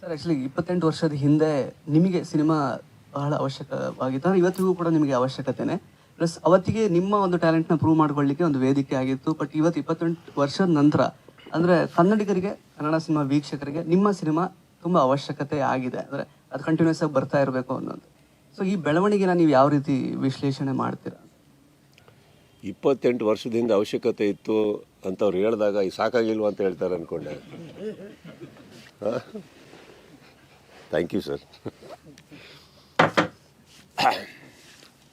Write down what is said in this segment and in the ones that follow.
Sir actually 28 ವರ್ಷದ ಹಿಂದೆ ನಿಮಗೆ ಸಿನಿಮಾ ಬಹಳ ಅವಶ್ಯಕವಾಗಿತ್ತು, ಅಂದರೆ ಇವತ್ತಿಗೂ ಕೂಡ ನಿಮಗೆ ಅವಶ್ಯಕತೆನೇ. ಪ್ಲಸ್ ಅವತ್ತಿಗೆ ನಿಮ್ಮ ಒಂದು ಟ್ಯಾಲೆಂಟ್ನ ಪ್ರೂವ್ ಮಾಡ್ಕೊಳ್ಳಿಕ್ಕೆ ಒಂದು ವೇದಿಕೆ ಆಗಿತ್ತು. ಬಟ್ ಇವತ್ತು 28 ವರ್ಷದ ನಂತರ ಅಂದರೆ ಕನ್ನಡಿಗರಿಗೆ, ಕನ್ನಡ ಸಿನಿಮಾ ವೀಕ್ಷಕರಿಗೆ ನಿಮ್ಮ ಸಿನಿಮಾ ತುಂಬ ಅವಶ್ಯಕತೆ ಆಗಿದೆ. ಅಂದರೆ ಅದು ಕಂಟಿನ್ಯೂಸ್ ಆಗಿ ಬರ್ತಾ ಇರಬೇಕು ಅನ್ನೋದು. ಸೊ ಈ ಬೆಳವಣಿಗೆನ ನೀವು ಯಾವ ರೀತಿ ವಿಶ್ಲೇಷಣೆ ಮಾಡ್ತೀರಾ? 28 ವರ್ಷದಿಂದ ಅವಶ್ಯಕತೆ ಇತ್ತು ಅಂತ ಅವ್ರು ಹೇಳಿದಾಗ ಈ ಸಾಕಾಗಿಲ್ವ ಅಂತ ಹೇಳ್ತಾರೆ ಅಂದ್ಕೊಂಡೆ. Thank you sir.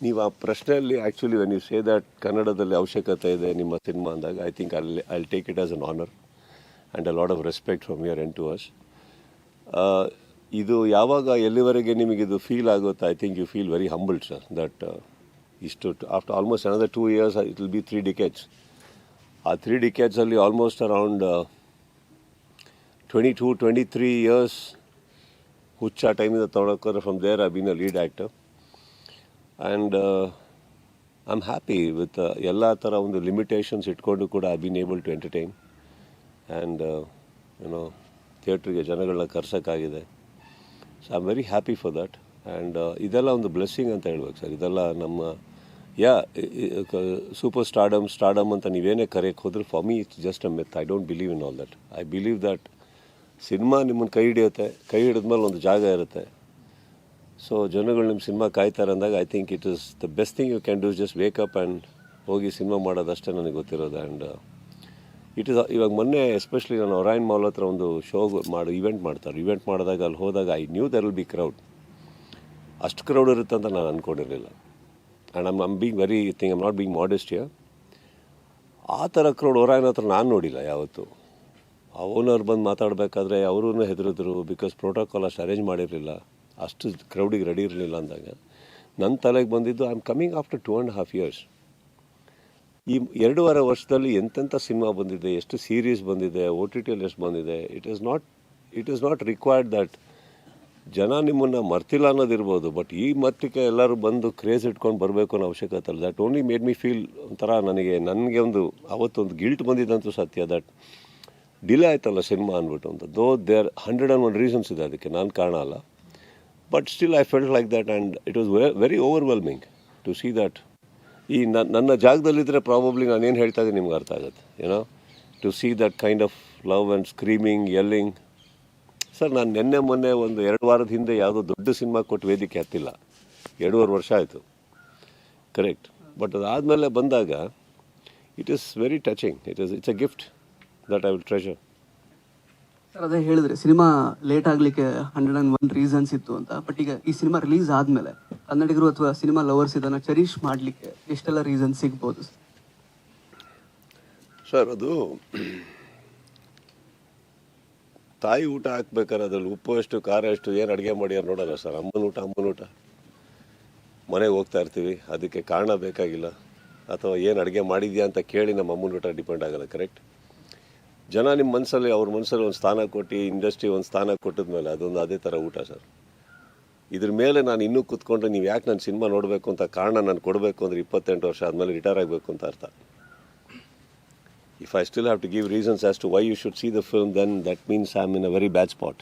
ನೀವು ಆ ಪ್ರಶ್ನೆಯಲ್ಲಿ actually when you say that ಕನ್ನಡದಲ್ಲಿ ಅವಶ್ಯಕತೆ ಇದೆ ನಿಮ್ಮ ಸಿನಿಮಾ ಅಂದಾಗ I think I take it as an honour and a lot of respect from your end to us. ಇದು ಯಾವಾಗ ಎಲ್ಲಿವರೆಗೆ ನಿಮಗಿದು ಫೀಲ್ ಆಗುತ್ತೆ, I think you feel very humbled sir that ಇಷ್ಟು after almost another 2 years it will be 3 decades. ಆ 3 decades almost around 22-23 years Huccha ಟೈಮಿಂದ ತೊಗೊಳಕ್ಕೋದ್ರೆ from there I been a lead actor and I am happy with ಎಲ್ಲ ಥರ ಒಂದು limitations ಇಟ್ಕೊಂಡು ಕೂಡ I been able to entertain and ಏನೋ ಥಿಯೇಟ್ರಿಗೆ ಜನಗಳನ್ನ ಕರ್ಸೋಕ್ಕಾಗಿದೆ. So I am very happy for that and ಇದೆಲ್ಲ ಒಂದು ಬ್ಲೆಸ್ಸಿಂಗ್ ಅಂತ ಹೇಳ್ಬೇಕು ಸರ್. ಇದೆಲ್ಲ ನಮ್ಮ ಸೂಪರ್ ಸ್ಟಾರ್ಡಮ್ ಅಂತ ನೀವೇನೇ ಕರೆಯಕ್ಕೆ ಹೋದ್ರೆ for me it's just a myth. I don't believe in all that. I believe that cinema ನಿಮ್ಮನ್ನು ಕೈ ಹಿಡಿಯುತ್ತೆ, ಕೈ ಹಿಡಿದ್ಮೇಲೆ ಒಂದು ಜಾಗ ಇರುತ್ತೆ. ಸೊ ಜನಗಳು ನಿಮ್ಮ ಸಿನಿಮಾ ಕಾಯ್ತಾರೆ ಅಂದಾಗ I think it is the best thing you can do. Just wake up and ಹೋಗಿ ಸಿನಿಮಾ ಮಾಡೋದಷ್ಟೇ ನನಗೆ ಗೊತ್ತಿರೋದು. ಆ್ಯಂಡ್ ಇಟ್ ಇಸ್ ಇವಾಗ ಮೊನ್ನೆ ಎಸ್ಪೆಷಲಿ ನಾನು ಒರಾಯನ್ ಮಾಲ್ ಹತ್ರ ಒಂದು ಈವೆಂಟ್ ಮಾಡ್ತಾರೆ. ಈವೆಂಟ್ ಮಾಡಿದಾಗ ಅಲ್ಲಿ ಹೋದಾಗ I knew there will be crowd. ಅಷ್ಟು ಕ್ರೌಡ್ ಇರುತ್ತೆ ಅಂತ ನಾನು ಅಂದ್ಕೊಂಡಿರಲಿಲ್ಲ. And I'm being very I'm not being modest here. ಆ ಥರ ಕ್ರೌಡ್ ಒರಾಯನ್ ಹತ್ರ ನಾನು ನೋಡಿಲ್ಲ ಯಾವತ್ತು. ಆ ಓನರ್ ಬಂದು ಮಾತಾಡಬೇಕಾದ್ರೆ ಅವರೂ ಹೆದರಿದ್ರು, ಬಿಕಾಸ್ ಪ್ರೋಟೋಕಾಲ್ ಅಷ್ಟು ಅರೇಂಜ್ ಮಾಡಿರಲಿಲ್ಲ, ಅಷ್ಟು ಕ್ರೌಡಿಗೆ ರೆಡಿ ಇರಲಿಲ್ಲ ಅಂದಾಗ ನನ್ನ ತಲೆಗೆ ಬಂದಿದ್ದು I am coming after 2.5 years. ಈ 2.5 ವರ್ಷದಲ್ಲಿ ಎಂತೆಂಥ ಸಿನಿಮಾ ಬಂದಿದೆ, ಎಷ್ಟು ಸೀರೀಸ್ ಬಂದಿದೆ, OTTಯಲ್ಲಿ ಎಷ್ಟು ಬಂದಿದೆ. It is not required that ಜನ ನಿಮ್ಮನ್ನು ಮರ್ತಿಲ್ಲ ಅನ್ನೋದಿರ್ಬೋದು, ಬಟ್ ಈ ಮಟ್ಟಕ್ಕೆ ಎಲ್ಲರೂ ಬಂದು ಕ್ರೇಜ್ ಇಟ್ಕೊಂಡು ಬರಬೇಕು ಅನ್ನೋ ಅವಶ್ಯಕತೆ ಅಲ್ಲ. That only made me feel ಒಂಥರ ನನಗೆ ಅವತ್ತೊಂದು ಗಿಲ್ಟ್ ಬಂದಿದ್ದಂತೂ ಸತ್ಯ. ದಟ್ ಡಿಲೇ ಆಯ್ತಲ್ಲ ಸಿನಿಮಾ ಅಂದ್ಬಿಟ್ಟು ಅಂತ. ದೋ ದೇರ್ 101 ರೀಸನ್ಸ್ ಇದೆ ಅದಕ್ಕೆ, ನಾನು ಕಾರಣ ಅಲ್ಲ. But still I felt like that and it was very overwhelming to see that. ಈ ನನ್ನ ಜಾಗದಲ್ಲಿದ್ದರೆ ಪ್ರಾಬಬ್ಲಿ ನಾನೇನು ಹೇಳ್ತಾ ಇದ್ದೀನಿ ನಿಮ್ಗೆ ಅರ್ಥ ಆಗುತ್ತೆ. ಏನೋ to see that kind of love and screaming, yelling. Sir ನಾನು ಮೊನ್ನೆ ಒಂದು 2 ವಾರದ ಹಿಂದೆ ಯಾವುದೋ ದೊಡ್ಡ ಸಿನಿಮಾ ಕೊಟ್ಟು ವೇದಿಕೆ ಹತ್ತಿಲ್ಲ. 2.5 ವರ್ಷ ಆಯಿತು, ಕರೆಕ್ಟ್. ಬಟ್ ಅದಾದಮೇಲೆ ಬಂದಾಗ it is very touching. It's a gift that I will treasure. Sir ಅದೇ ಹೇಳಿದ್ರೆ ಸಿನಿಮಾ ಲೇಟ್ ಆಗಲಿಕ್ಕೆ 101 ರೀಸನ್ಸ್ ಇತ್ತು ಅಂತ. ಬಟ್ ಈಗ ಈ ಸಿನಿಮಾ ರಿಲೀಸ್ ಆದಮೇಲೆ ಕನ್ನಡಿಗರು ಅಥವಾ ಸಿನಿಮಾ ಲವರ್ಸ್ ಇದನ್ನು ಚೆರಿಷ್ ಮಾಡಲಿಕ್ಕೆ ಎಷ್ಟೆಲ್ಲ ರೀಸನ್ ಸಿಗ್ಬೋದು ಸರ್? ಅದು ತಾಯಿ ಊಟ ಹಾಕ್ಬೇಕಾದ್ರೆ ಅದ್ರಲ್ಲಿ ಉಪ್ಪು ಎಷ್ಟು, ಖಾರ ಎಷ್ಟು, ಏನು ಅಡುಗೆ ಮಾಡ್ಯಾರ ನೋಡಲ್ಲ ಸರ್. ಅಮ್ಮನ ಊಟ ಮನೆಗೆ ಹೋಗ್ತಾ ಇರ್ತೀವಿ, ಅದಕ್ಕೆ ಕಾರಣ ಬೇಕಾಗಿಲ್ಲ. ಅಥವಾ ಏನು ಅಡುಗೆ ಮಾಡಿದ್ಯಾ ಅಂತ ಕೇಳಿ ನಮ್ಮ ಅಮ್ಮನ ಊಟ ಡಿಪೆಂಡ್ ಆಗಲ್ಲ, ಕರೆಕ್ಟ್. ಜನ ನಿಮ್ಮ ಮನಸ್ಸಲ್ಲಿ, ಅವ್ರ ಮನಸ್ಸಲ್ಲಿ ಒಂದು ಸ್ಥಾನ ಕೊಟ್ಟು, ಇಂಡಸ್ಟ್ರಿ ಒಂದು ಸ್ಥಾನ ಕೊಟ್ಟಿದ್ಮೇಲೆ ಅದೊಂದು ಅದೇ ಥರ ಊಟ ಸರ್. ಇದ್ರ ಮೇಲೆ ನಾನು ಇನ್ನೂ ಕೂತ್ಕೊಂಡ್ರೆ ನೀವು ಯಾಕೆ ನಾನು ಸಿನಿಮಾ ನೋಡಬೇಕು ಅಂತ ಕಾರಣ ನಾನು ಕೊಡಬೇಕು ಅಂದರೆ 28 ವರ್ಷ ಆದಮೇಲೆ ರಿಟೈರ್ ಆಗಬೇಕು ಅಂತ ಅರ್ಥ. If I still have to give reasons as to why you should see the film, then that means I'm in a very bad spot.